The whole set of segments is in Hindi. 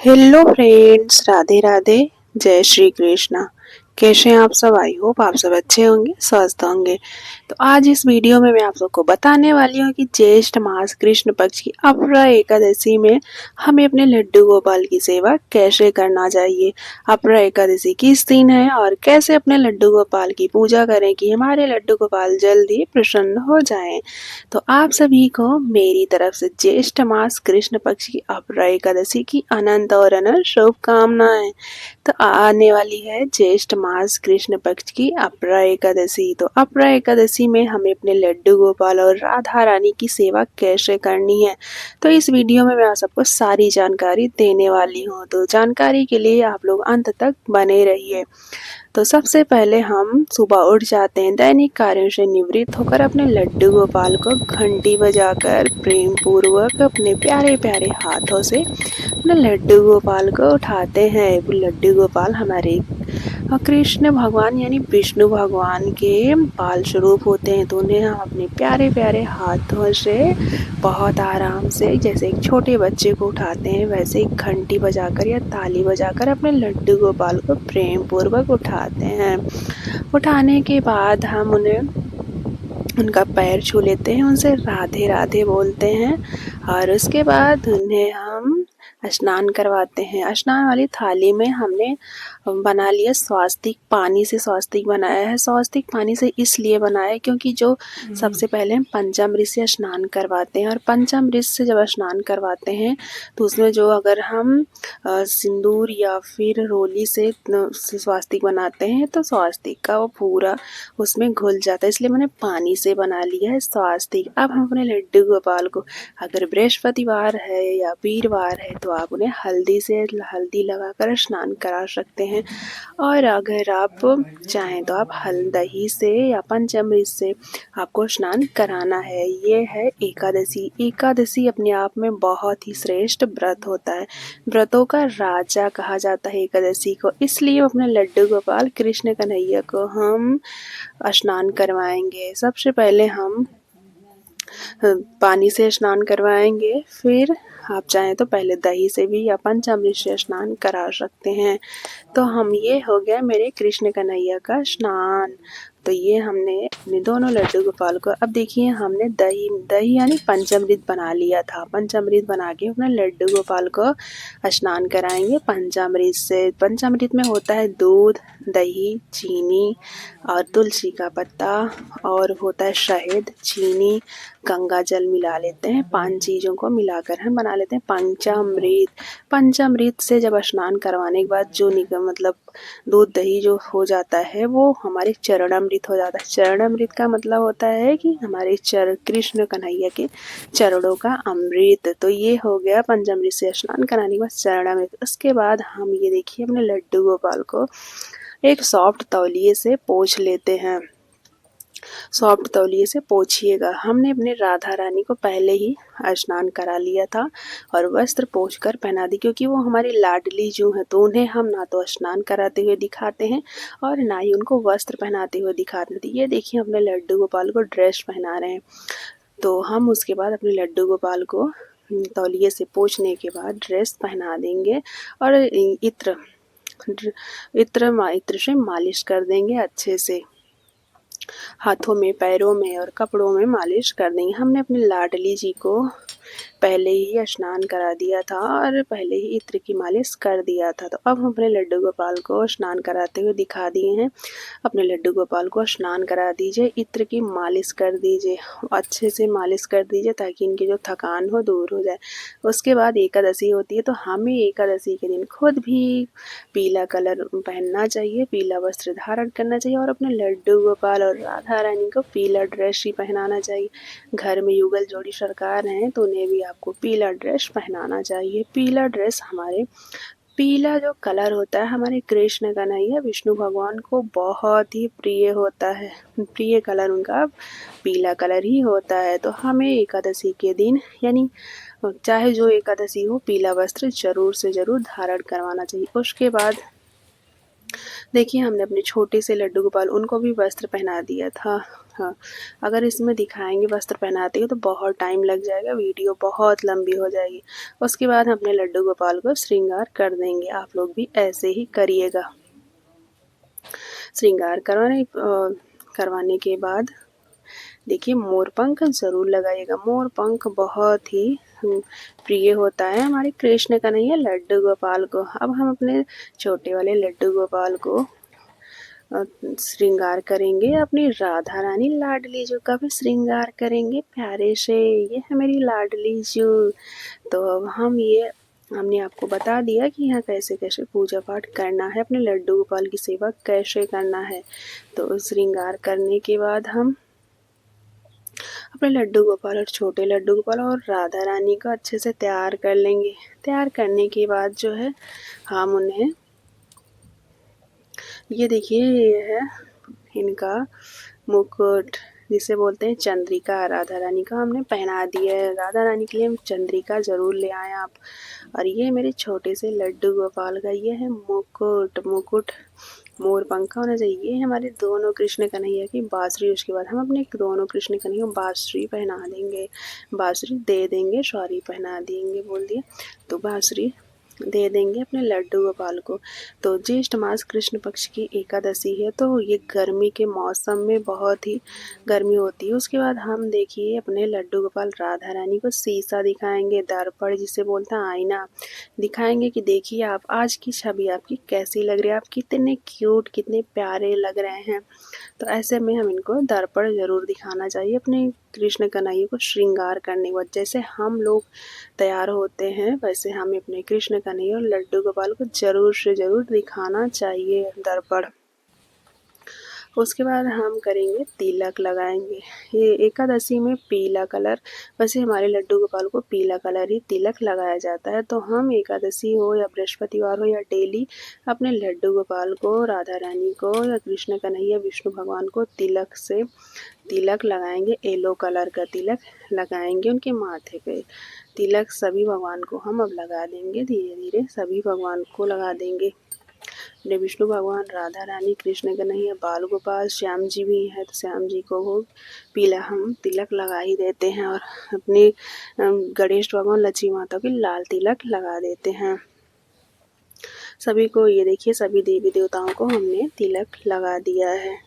Hello friends, Radhe Radhe. जय श्री कृष्णा। कैसे हैं आप सब? आई होप आप सब अच्छे होंगे, स्वस्थ होंगे। तो आज इस वीडियो में मैं आप सबको बताने वाली हूँ कि ज्येष्ठ मास कृष्ण पक्ष की अपरा एकादशी में हमें अपने लड्डू गोपाल की सेवा कैसे करना चाहिए। अपरा एकादशी किस दिन है और कैसे अपने लड्डू गोपाल की पूजा करें कि हमारे लड्डू गोपाल जल्दी प्रसन्न हो जाएं। तो आप सभी को मेरी तरफ से ज्येष्ठ मास कृष्ण पक्ष की अपरा एकादशी की अनंत और अनंत शुभकामनाएं। तो आने वाली है ज्येष्ठ मास कृष्ण पक्ष की अपरा एकादशी। तो अपरा एकादशी में हमें अपने लड्डू गोपाल और राधा रानी की सेवा कैसे करनी है, तो इस वीडियो में मैं आप सबको सारी जानकारी देने वाली हूँ। तो जानकारी के लिए आप लोग अंत तक बने रहिए। तो सबसे पहले हम सुबह उठ जाते हैं, दैनिक कार्यों से निवृत्त होकर अपने लड्डू गोपाल को घंटी बजाकर प्रेम पूर्वक अपने प्यारे प्यारे हाथों से अपने लड्डू गोपाल को उठाते हैं। लड्डू गोपाल हमारे कृष्ण भगवान यानी विष्णु भगवान के बाल स्वरूप होते हैं, तो उन्हें हम अपने प्यारे प्यारे हाथों से बहुत आराम से, जैसे एक छोटे बच्चे को उठाते हैं वैसे ही घंटी बजाकर या ताली बजाकर अपने लड्डू गोपाल को प्रेम पूर्वक उठाते हैं। उठाने के बाद हम उन्हें उनका पैर छू लेते हैं, उनसे राधे राधे बोलते हैं और उसके बाद उन्हें हम स्नान करवाते हैं। स्नान वाली थाली में हमने बना लिया स्वास्तिक, पानी से स्वास्तिक बनाया है। स्वास्तिक पानी से इसलिए बनाया है क्योंकि जो सबसे पहले हम पंचामृत से स्नान करवाते हैं, और पंचामृत से जब स्नान करवाते हैं तो उसमें जो अगर हम सिंदूर या फिर रोली से स्वास्तिक बनाते हैं तो स्वास्तिक का वो पूरा उसमें घुल जाता है, इसलिए मैंने पानी से बना लिया है स्वास्तिक। अब हम अपने लड्डू गोपाल को, अगर बृहस्पतिवार है या वीरवार है तो आप उन्हें हल्दी लगाकर स्नान करा सकते हैं, और अगर आप चाहें तो आप दही से या पंचामृत से आपको स्नान कराना है। ये है एकादशी। एकादशी अपने आप में बहुत ही श्रेष्ठ व्रत होता है, व्रतों का राजा कहा जाता है एकादशी को, इसलिए अपने लड्डू गोपाल कृष्ण कन्हैया को हम स्नान करवाएंगे। सबसे पहले हम पानी से स्नान करवाएंगे, फिर आप चाहें तो पहले दही से भी या पंचामृत से स्नान करा सकते हैं। तो हम, ये हो गया मेरे कृष्ण कन्हैया का स्नान। तो ये हमने अपने दोनों लड्डू गोपाल को, अब देखिए हमने दही दही यानी पंचामृत बना लिया था। पंचामृत बना के अपने लड्डू गोपाल को स्नान कराएंगे पंचामृत से। पंचामृत में होता है दूध, दही, चीनी और तुलसी का पत्ता, और होता है शहद, चीनी, गंगा जल मिला लेते हैं। 5 चीज़ों को मिलाकर हम बना लेते हैं पंचामृत। पंचामृत से जब स्नान करवाने के बाद जो मतलब दूध दही जो हो जाता है वो हमारे चरणामृत हो जाता है। चरणामृत का मतलब होता है कि हमारे कृष्ण कन्हैया के चरणों का अमृत। तो ये हो गया पंचामृत से स्नान कराने के बाद चरणामृत। उसके बाद हम ये देखिए अपने लड्डू गोपाल को एक सॉफ्ट तौलिए से पोंछ लेते हैं। सॉफ्ट तौलिए से पोंछिएगा। हमने अपने राधा रानी को पहले ही स्नान करा लिया था और वस्त्र पोंछ कर पहना दी, क्योंकि वो हमारी लाडली जू है, तो उन्हें हम ना तो स्नान कराते हुए दिखाते हैं और ना ही उनको वस्त्र पहनाते हुए दिखाते हैं। ये देखिए अपने लड्डू गोपाल को ड्रेस पहना रहे हैं। तो हम उसके बाद अपने लड्डू गोपाल को तौलिए से पोंछने के बाद ड्रेस पहना देंगे और इत्र इत्र से मालिश कर देंगे अच्छे से। हाथों में, पैरों में और कपड़ों में मालिश कर देंगे। हमने अपनी लाडली जी को पहले ही स्नान करा दिया था और पहले ही इत्र की मालिश कर दिया था। तो अब हम अपने लड्डू गोपाल को स्नान कराते हुए दिखा दिए हैं। अपने लड्डू गोपाल को स्नान करा दीजिए, इत्र की मालिश कर दीजिए, अच्छे से मालिश कर दीजिए ताकि इनकी जो थकान हो दूर हो जाए। उसके बाद एकादशी होती है, तो हमें एकादशी के दिन खुद भी पीला कलर पहनना चाहिए, पीला वस्त्र धारण करना चाहिए और अपने लड्डू गोपाल और राधा रानी को पीला ड्रेस ही पहनाना चाहिए। घर में युगल जोड़ी सरकार हैं तो उन्हें भी आपको पीला ड्रेस पहनाना चाहिए। पीला ड्रेस हमारे, पीला जो कलर होता है हमारे कृष्ण कन्हैया विष्णु भगवान को बहुत ही प्रिय होता है। प्रिय कलर उनका पीला कलर ही होता है। तो हमें एकादशी के दिन, यानी चाहे जो एकादशी हो, पीला वस्त्र जरूर से जरूर धारण करवाना चाहिए। उसके बाद देखिए हमने अपने छोटे से लड्डू गोपाल उनको भी वस्त्र पहना दिया था। हाँ, अगर इसमें दिखाएंगे वस्त्र पहनाते हुए तो बहुत टाइम लग जाएगा, वीडियो बहुत लंबी हो जाएगी। उसके बाद हम अपने लड्डू गोपाल को श्रृंगार कर देंगे। आप लोग भी ऐसे ही करिएगा। श्रृंगार करवाने के बाद देखिए मोर पंख ज़रूर लगाइएगा। मोर पंख बहुत ही प्रिय होता है हमारे कृष्ण कन्हैया लड्डू गोपाल को। अब हम अपने छोटे वाले लड्डू गोपाल को श्रृंगार करेंगे। अपनी राधा रानी लाडली जू का भी श्रृंगार करेंगे प्यारे से। ये है मेरी लाडली जू। तो अब हमने आपको बता दिया कि यहाँ कैसे कैसे पूजा पाठ करना है, अपने लड्डू गोपाल की सेवा कैसे करना है। तो श्रृंगार करने के बाद हम अपने लड्डू गोपाल और छोटे लड्डू गोपाल और राधा रानी को अच्छे से तैयार कर लेंगे। तैयार करने के बाद जो है हम उन्हें, ये देखिए ये है इनका मुकुट जिसे बोलते हैं चंद्रिका। राधा रानी का हमने पहना दिया है। राधा रानी के लिए हम चंद्रिका ज़रूर ले आए आप। और ये मेरे छोटे से लड्डू गोपाल का ये है मुकुट। मुकुट मोर पंखा होना चाहिए। ये हमारे दोनों कृष्ण कन्हैया की बांसुरी। उसके बाद हम अपने दोनों कृष्ण कन्हैया को बांसुरी पहना देंगे, बांसुरी दे देंगे, सॉरी पहना देंगे बोल दिए, तो बांसुरी दे देंगे अपने लड्डू गोपाल को। तो ज्येष्ठ मास कृष्ण पक्ष की एकादशी है, तो ये गर्मी के मौसम में बहुत ही गर्मी होती है। उसके बाद हम देखिए अपने लड्डू गोपाल राधा रानी को शीशा दिखाएंगे, दर्पण जिसे बोलते हैं आईना दिखाएंगे कि देखिए आप आज की छवि आपकी कैसी लग रही है, आप कितने क्यूट कितने प्यारे लग रहे हैं। तो ऐसे में हम इनको दर्पण ज़रूर दिखाना चाहिए अपने कृष्ण कन्हैया को श्रृंगार करने के बाद। जैसे हम लोग तैयार होते हैं वैसे हमें अपने कृष्ण कन्हैया और लड्डू गोपाल को ज़रूर से ज़रूर दिखाना चाहिए दर्पण। उसके बाद हम करेंगे तिलक लगाएंगे। ये एकादशी में पीला कलर, वैसे हमारे लड्डू गोपाल को पीला कलर ही तिलक लगाया जाता है। तो हम एकादशी हो या बृहस्पतिवार हो या डेली अपने लड्डू गोपाल को, राधा रानी को या कृष्ण कन्हैया विष्णु भगवान को तिलक लगाएंगे। येलो कलर का तिलक लगाएंगे उनके माथे पे। तिलक सभी भगवान को हम अब लगा देंगे, धीरे धीरे सभी भगवान को लगा देंगे। अपने विष्णु भगवान, राधा रानी, कृष्ण कन्हैया, बाल गोपाल, श्याम जी भी हैं तो श्याम जी को वो पीला हम तिलक लगा ही देते हैं। और अपने गणेश भगवान, लक्ष्मी माता को लाल तिलक लगा देते हैं। सभी को ये देखिए सभी देवी देवताओं को हमने तिलक लगा दिया है।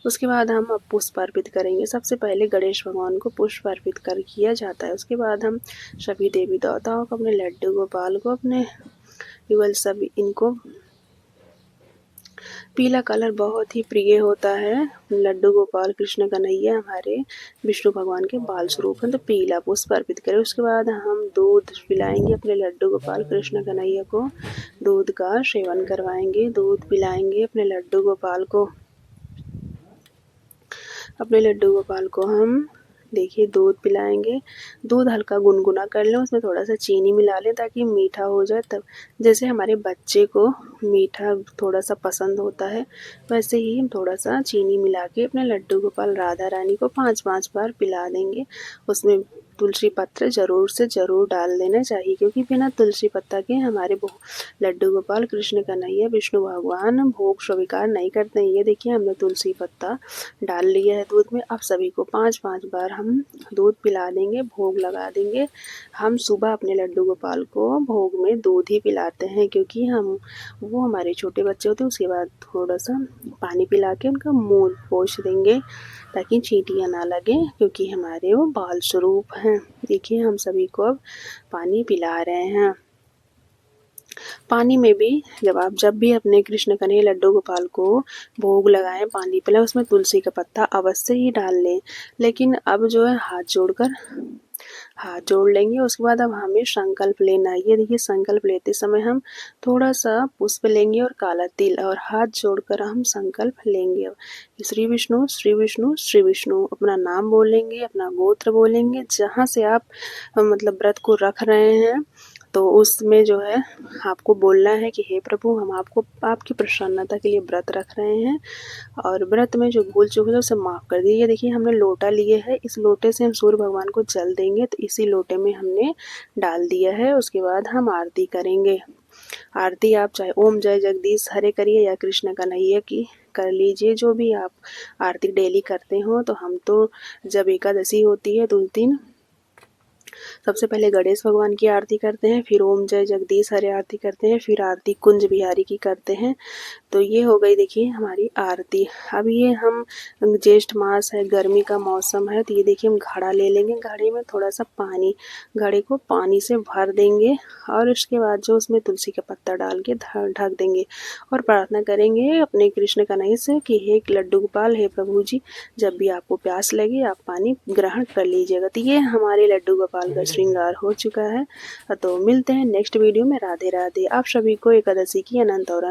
उसके बाद हम अब पुष्प अर्पित करेंगे। सबसे पहले गणेश भगवान को पुष्प अर्पित कर किया जाता है। उसके बाद हम सभी देवी देवताओं को, अपने लड्डू गोपाल को, अपने युगल सभी इनको पीला कलर बहुत ही प्रिय होता है। लड्डू गोपाल कृष्ण कन्हैया हमारे विष्णु भगवान के बाल स्वरूप हैं, तो पीला पुष्प अर्पित करें। उसके बाद हम दूध पिलाएंगे अपने लड्डू गोपाल कृष्ण कन्हैया को, दूध का सेवन करवाएंगे, दूध पिलाएंगे अपने लड्डू गोपाल को। अपने लड्डू गोपाल को हम देखिए दूध पिलाएंगे। दूध हल्का गुनगुना कर लें, उसमें थोड़ा सा चीनी मिला लें ताकि मीठा हो जाए। तब जैसे हमारे बच्चे को मीठा थोड़ा सा पसंद होता है वैसे ही हम थोड़ा सा चीनी मिला के अपने लड्डू गोपाल राधा रानी को 5-5 बार पिला देंगे। उसमें तुलसी पत्र ज़रूर से ज़रूर डाल देना चाहिए, क्योंकि बिना तुलसी पत्ता के हमारे लड्डू गोपाल कृष्ण कन्हैया विष्णु भगवान भोग स्वीकार नहीं करते हैं। ये देखिए हमने तुलसी पत्ता डाल लिया है दूध में। अब सभी को 5-5 बार हम दूध पिला देंगे, भोग लगा देंगे। हम सुबह अपने लड्डू गोपाल को भोग में दूध ही पिलाते हैं, क्योंकि वो हमारे छोटे बच्चे होते हैं। उसके बाद थोड़ा सा पानी पिला के उनका मुँह पोंछ देंगे ताकि चींटियाँ ना लगें, क्योंकि हमारे वो बाल स्वरूप हैं। देखिए हम सभी को अब पानी पिला रहे हैं। पानी में भी जब भी अपने कृष्ण कन्हैया लड्डू गोपाल को भोग लगाएं, पानी पिलाएं, उसमें तुलसी का पत्ता अवश्य ही डाल लें। लेकिन अब जो है हाथ जोड़ लेंगे। उसके बाद अब हमें संकल्प लेना है। ये देखिए संकल्प लेते समय हम थोड़ा सा पुष्प लेंगे और काला तिल, और हाथ जोड़कर हम संकल्प लेंगे। श्री विष्णु श्री विष्णु श्री विष्णु अपना नाम बोलेंगे, अपना गोत्र बोलेंगे। जहाँ से आप मतलब व्रत को रख रहे हैं तो उसमें जो है आपको बोलना है कि हे प्रभु, हम आपकी प्रसन्नता के लिए व्रत रख रहे हैं, और व्रत में जो भूल चूक है उसे माफ़ कर दीजिए। देखिए हमने लोटा लिए है, इस लोटे से हम सूर्य भगवान को जल देंगे, तो इसी लोटे में हमने डाल दिया है। उसके बाद हम आरती करेंगे। आरती आप चाहे ओम जय जगदीश हरे करिए या कृष्ण कन्हैया की कर लीजिए, जो भी आप आरती डेली करते हो। तो हम तो जब एकादशी होती है तो उस दिन सबसे पहले गणेश भगवान की आरती करते हैं, फिर ओम जय जगदीश हरे आरती करते हैं, फिर आरती कुंज बिहारी की करते हैं। तो ये हो गई देखिए हमारी आरती। अब ये हम ज्येष्ठ मास है, गर्मी का मौसम है, तो ये देखिए हम घड़ा ले लेंगे, घड़े में थोड़ा सा पानी, घड़े को पानी से भर देंगे और उसके बाद जो उसमें तुलसी का पत्ता डाल के ढक देंगे और प्रार्थना करेंगे अपने कृष्ण कन्हैया से कि हे लड्डू गोपाल, हे प्रभु जी, जब भी आपको प्यास लगे आप पानी ग्रहण कर लीजिएगा। तो ये हमारे लड्डू गोपाल का श्रृंगार हो चुका है। तो मिलते हैं नेक्स्ट वीडियो में। राधे राधे। आप सभी को एकादशी की अनंत और